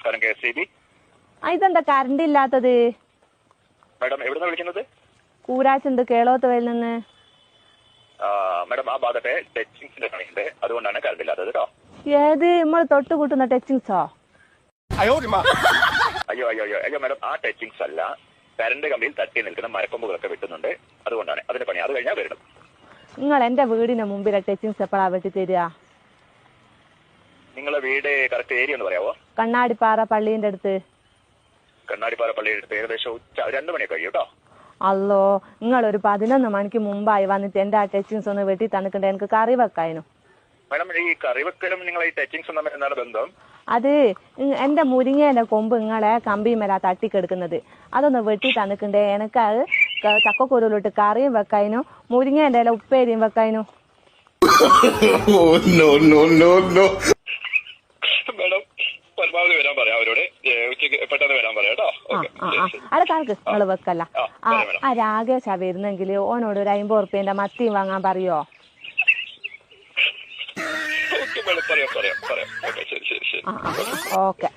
നമസ്കാരം KSEB. ഇതെന്താ current ഇല്ലാത്തത്? മാഡം എവിടുന്നാ വിളിക്കുന്നത്? കൂരാച്ചുണ്ട് കേളോത്തുവയിൽ നിന്ന്. മാഡം ആ ഭാഗത്തെ ടച്ചിങ്സിന്റെ പണിയുണ്ട്, അതുകൊണ്ടാണ് കറണ്ട് ഇല്ലാത്തത് കേട്ടോ. ഏത് നമ്മൾ തൊട്ട് കൂട്ടുന്ന ടച്ചിങ്സോ? അയ്യോ മാഡം, ആ ടച്ചിങ്സ് അല്ല, കറണ്ട് കമ്പിയിൽ തട്ടി നിൽക്കുന്ന മരക്കൊമ്പുകളൊക്കെ വെട്ടുന്നുണ്ട്, അതുകൊണ്ടാണ്. അതിന്റെ പണി അത് കഴിഞ്ഞാൽ വരണം. നിങ്ങൾ എന്റെ വീടിന് മുമ്പിലെ ടച്ചിങ്സ് എപ്പോഴാ വെട്ടി തരിക? നിങ്ങളെ വീട് കറക്റ്റ് ഏരിയ ഒന്ന് പറയാവോ? കണ്ണാടിപ്പാറ പള്ളീന്റെ അടുത്ത്. കണ്ണാടിപ്പാറ പള്ളിയുടെ അടുത്ത് ഏകദേശം 2 മണിയൊക്കെ കഴിയും കേട്ടോ. അല്ലോ, നിങ്ങളൊരു 11 മണിക്ക് മുമ്പായി വന്നിട്ട് എന്റെ ആ ടച്ചിങ്സ് ഒന്ന് വെട്ടി തന്നിട്ടുണ്ട്, എനിക്ക് കറി വെക്കായിരുന്നു. മാഡം, ഈ കറിവെക്കലും നിങ്ങൾ ഈ ടച്ചിങ്സും തമ്മിൽ എന്താണ് ബന്ധം? അത് എന്റെ മുരിങ്ങേന്റെ കൊമ്പ് നിങ്ങളെ കമ്പിമേലാ തട്ടിക്കെടുക്കുന്നത്, അതൊന്ന് വെട്ടി തന്നിട്ടുണ്ടേ. എനിക്ക് അത് ചക്കക്കുരുവിലിട്ട് കറിയും വെക്കായിരുന്നു, മുരിങ്ങേന്റെ ഇല ഉപ്പേരിയും വെക്കായിരുന്നു. മാഡം പരമാവധി വരാൻ പറയാം അവരോട്, ഉച്ചയ്ക്ക് പെട്ടെന്ന് വരാൻ പറയാം കേട്ടോ. അത് കണക്ക് നിങ്ങൾ വെക്കല്ല. ആ രാകേശാ വരുന്നെങ്കിൽ ഓനോട് ഒരു 50 ഉറുപ്പ്യന്റെ മത്തിയും വാങ്ങാൻ പറയോ? പറയാം. ഓക്കെ, ശരി. ഓക്കെ.